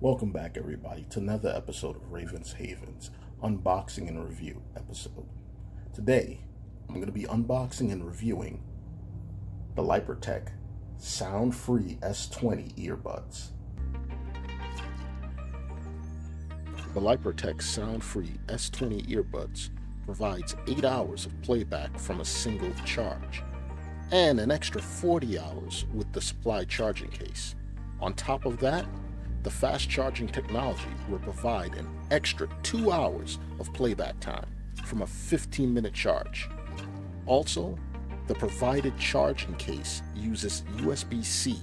Welcome back, everybody, to another episode of Raven's Havens unboxing and review episode. Today, I'm going to be unboxing and reviewing the LYPERTEK SoundFree S20 earbuds. The LYPERTEK SoundFree S20 earbuds provides 8 hours of playback from a single charge, and an extra 40 hours with the supply charging case. On top of that, the fast charging technology will provide an extra 2 hours of playback time from a 15-minute charge. Also, the provided charging case uses USB-C,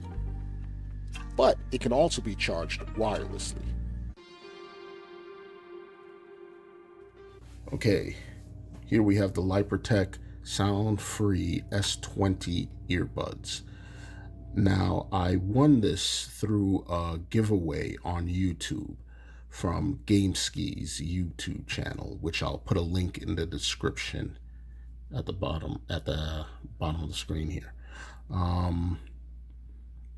but it can also be charged wirelessly. Okay, here we have the LYPERTEK SoundFree S20 earbuds. Now, I won this through a giveaway on YouTube from Gamesky's YouTube channel, which I'll put a link in the description at the bottom of the screen here. I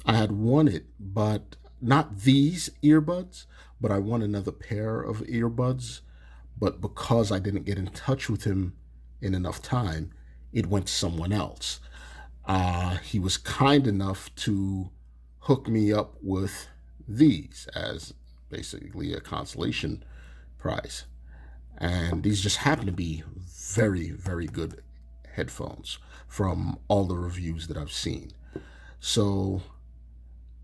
had won it, but not these earbuds, but I won another pair of earbuds. But because I didn't get in touch with him in enough time, it went to someone else. He was kind enough to hook me up with these as basically a consolation prize. And these just happen to be very, very good headphones from all the reviews that I've seen. So,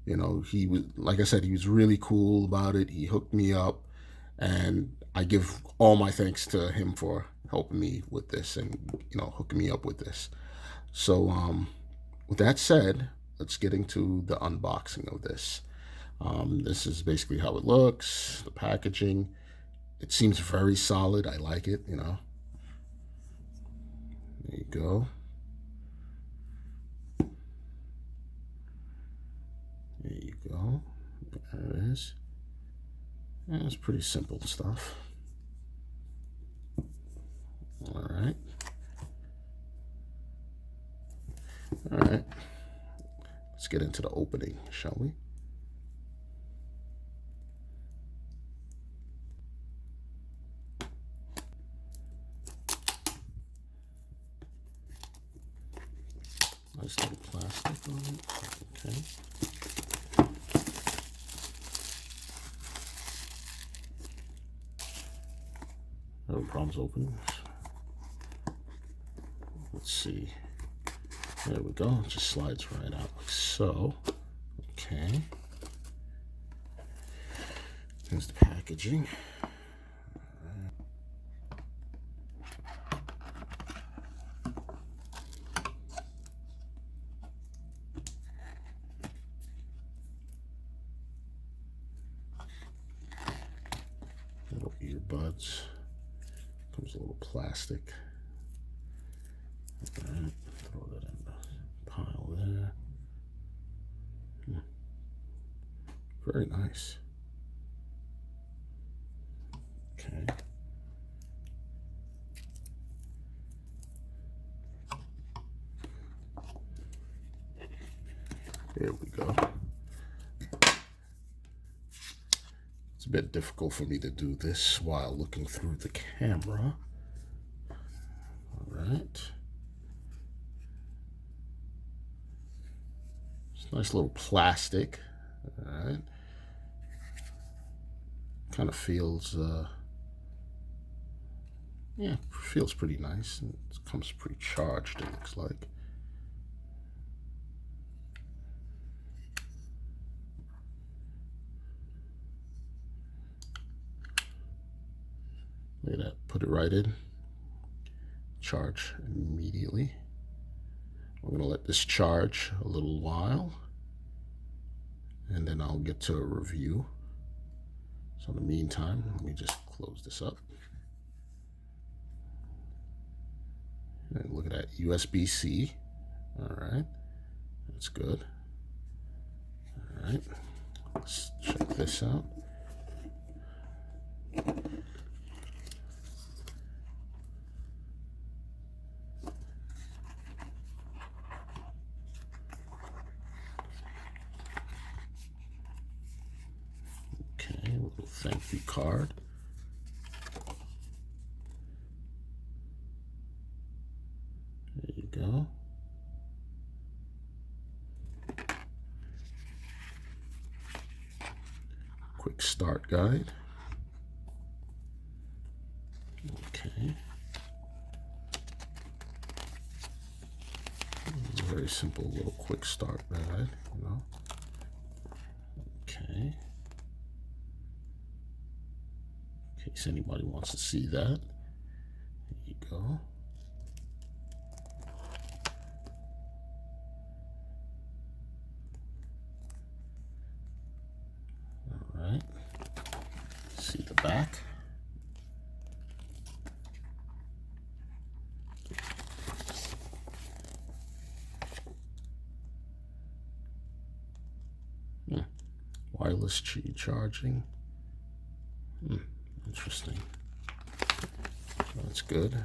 you know, he was, like I said, he was really cool about it. He hooked me up, and I give all my thanks to him for helping me with this and, you know, hooking me up with this. So, with that said, let's get into the unboxing of this. This is basically how it looks, the packaging. It seems very solid. I like it, you know. There you go. There you go. There it is. Yeah, it's pretty simple stuff. All right. All right. Let's get into the opening, shall we? Nice little plastic on it. Okay. No problems opening. Let's see. There we go. It just slides right out like so. Okay. Here's the packaging. Little earbuds. Comes a little plastic. All right. Throw that in the pile there. Very nice. Okay. There we go. It's a bit difficult for me to do this while looking through the camera. All right. It's nice little plastic. All right. Kind of feels, yeah, feels pretty nice. It comes pre-charged, it looks like. Look at that, put it right in. Charge immediately. We're gonna let this charge a little while, and then I'll get to a review. So in the meantime, let me just close this up. And look at that, USB-C. All right, that's good. All right, let's check this out. thank you card. There you go. Quick start guide. Okay. Very simple little quick start guide, you know. Okay. In case anybody wants to see that. There you go. All right. See the back. Wireless charging. Interesting. That's good.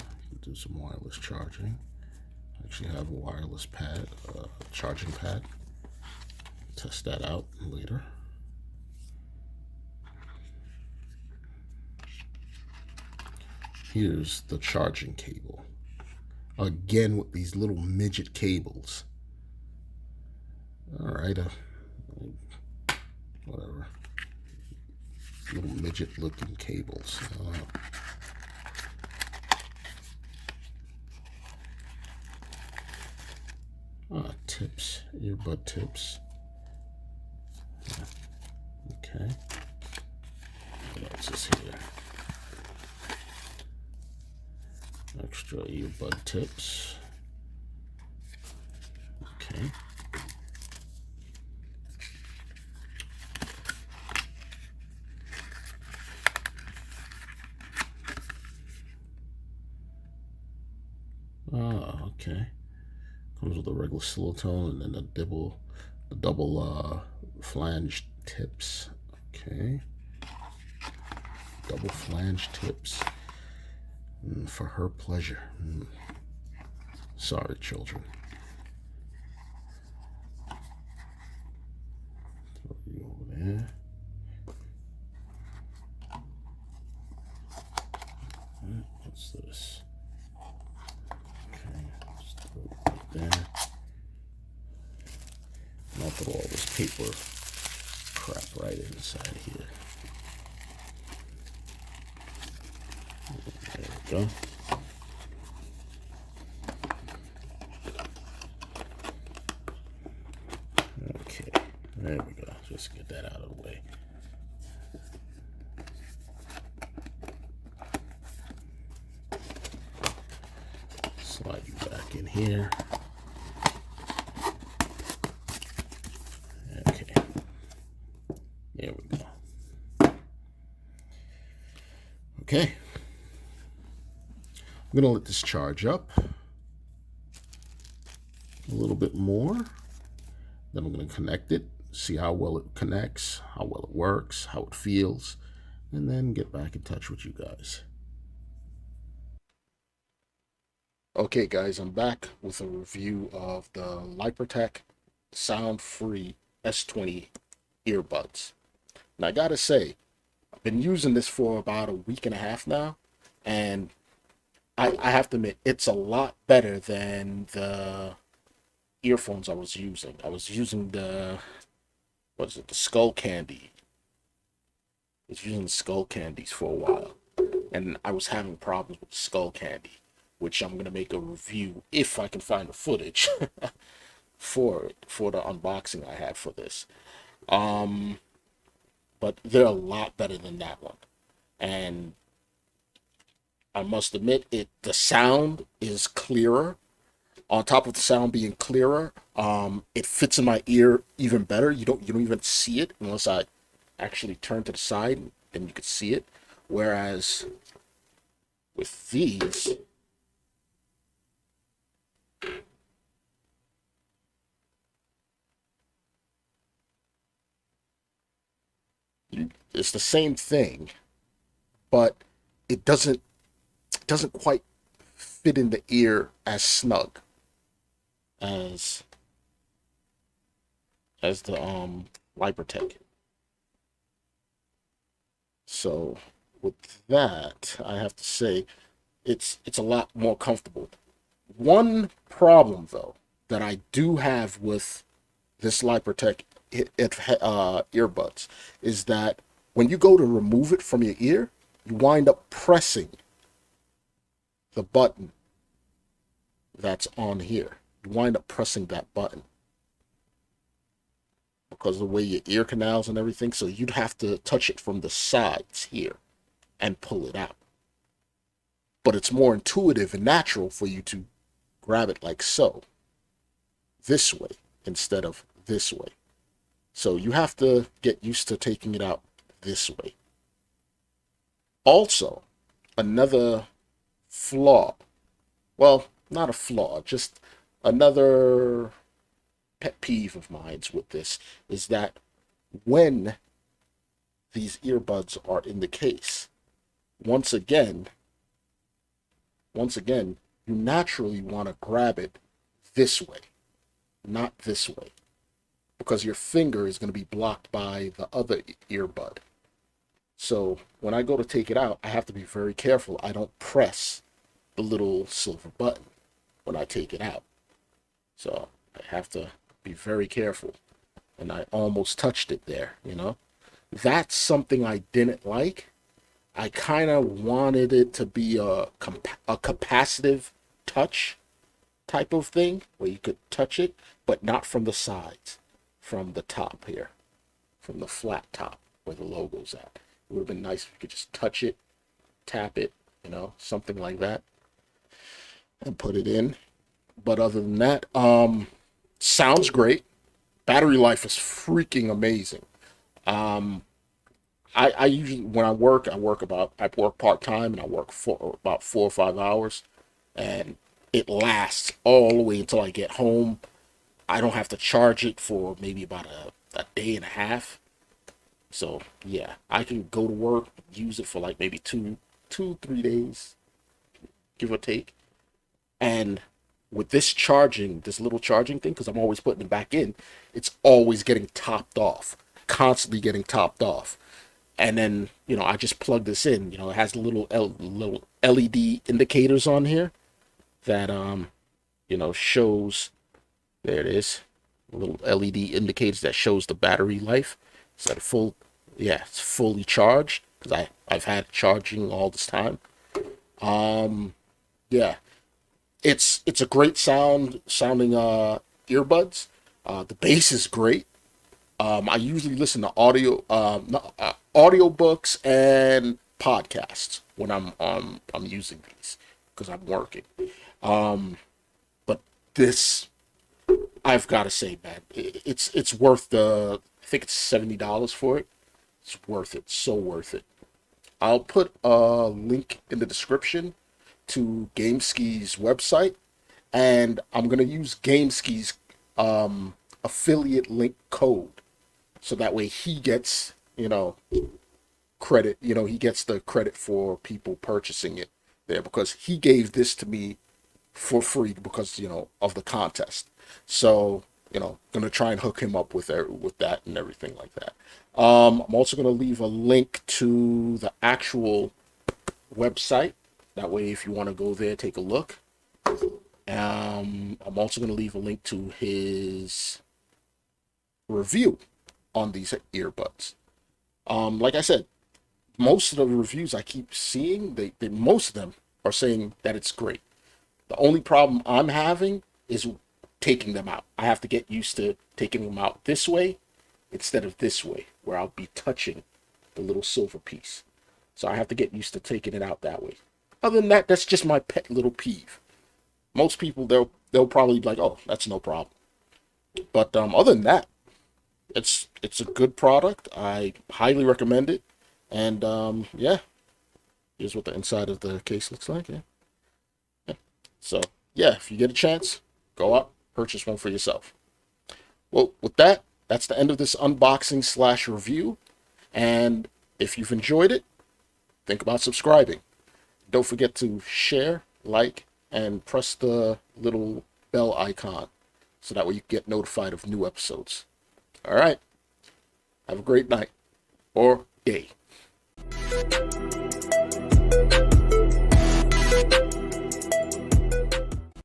Do some wireless charging. Actually have a wireless pad, charging pad. Test that out later. Here's the charging cable. Again with these little midget cables. All right, whatever. Little midget looking cables. Tips, earbud tips. Okay. What else is here? Extra earbud tips. Okay. Okay. Comes with a regular silicone and then the double flange tips. Okay. Double flange tips. For her pleasure. Sorry, children. Throw you over there. What's this? There. And I'll put all this paper crap right inside here. There we go. Okay, there we go. Just get that out of the way. Slide you back in here. There we go. Okay. I'm going to let this charge up a little bit more. Then I'm going to connect it, see how well it connects, how well it works, how it feels, and then get back in touch with you guys. Okay, guys, I'm back with a review of the LYPERTEK SOUNDFREE S20 earbuds. And I gotta say, I've been using this for about a week and a half now, and I have to admit, it's a lot better than the earphones I was using. I was using the, what is it, the Skull Candy. I was using the Skull Candies for a while, and I was having problems with the Skull Candy, which I'm gonna make a review if I can find the footage for the unboxing I had for this. But they're a lot better than that one, and I must admit the sound is clearer. On top of the sound being clearer, it fits in my ear even better. You don't even see it unless I actually turn to the side, then you could see it. Whereas with these, it's the same thing, but it doesn't quite fit in the ear as snug as the LYPERTEK. So with that, I have to say it's a lot more comfortable. One problem though that I do have with this LYPERTEK earbuds is that when you go to remove it from your ear, you wind up pressing the button that's on here. You wind up pressing that button because of the way your ear canals and everything. So you'd have to touch it from the sides here and pull it out. But it's more intuitive and natural for you to grab it like so, this way, instead of this way. So you have to get used to taking it out this way. Also, another flaw, well, not a flaw, just another pet peeve of mine with this is that when these earbuds are in the case, once again, you naturally want to grab it this way, not this way, because your finger is going to be blocked by the other earbud. So when I go to take it out, I have to be very careful. I don't press the little silver button when I take it out. So I have to be very careful. And I almost touched it there, you know. That's something I didn't like. I kind of wanted it to be a capacitive touch type of thing where you could touch it, but not from the sides, from the top here, from the flat top where the logo's at. It would have been nice if you could just touch it, tap it, you know, something like that, and put it in. But other than that, sounds great. Battery life is freaking amazing. I usually, when I work part-time and I work for about 4 or 5 hours, and it lasts all the way until I get home. I don't have to charge it for maybe about a day and a half. So yeah, I can go to work, use it for like maybe 3 days, give or take. And with this little charging thing, because I'm always putting it back in, it's always getting topped off, constantly getting topped off. And then, you know, I just plug this in. You know, it has little LED indicators on here that, you know, shows, there it is, little LED indicators that shows the battery life. Is that full? Yeah, it's fully charged because I've had it charging all this time. Yeah, it's a great sounding earbuds. The bass is great. I usually listen to audiobooks and podcasts when I'm using these because I'm working. But this, I've got to say, man, it's worth I think it's $70 for it. It's worth it, so worth it. I'll put a link in the description to Gamesky's website, and I'm gonna use Gamesky's affiliate link code, so that way he gets, you know, credit. You know, he gets the credit for people purchasing it there because he gave this to me for free because, you know, of the contest. So, you know, gonna try and hook him up with that and everything like that. I'm also gonna leave a link to the actual website. That way, if you want to go there, take a look. I'm also gonna leave a link to his review on these earbuds. Like I said, most of the reviews I keep seeing, most of them are saying that it's great. The only problem I'm having is taking them out. I have to get used to taking them out this way instead of this way, where I'll be touching the little silver piece. So I have to get used to taking it out that way. Other than that, that's just my pet little peeve. Most people, they'll probably be like, oh, that's no problem. But other than that, it's a good product. I highly recommend it. And yeah, here's what the inside of the case looks like. Yeah. So yeah, if you get a chance, go out, purchase one for yourself. Well, with that, that's the end of this unboxing / review. And if you've enjoyed it, think about subscribing. Don't forget to share, like, and press the little bell icon so that way you get notified of new episodes. All right. Have a great night or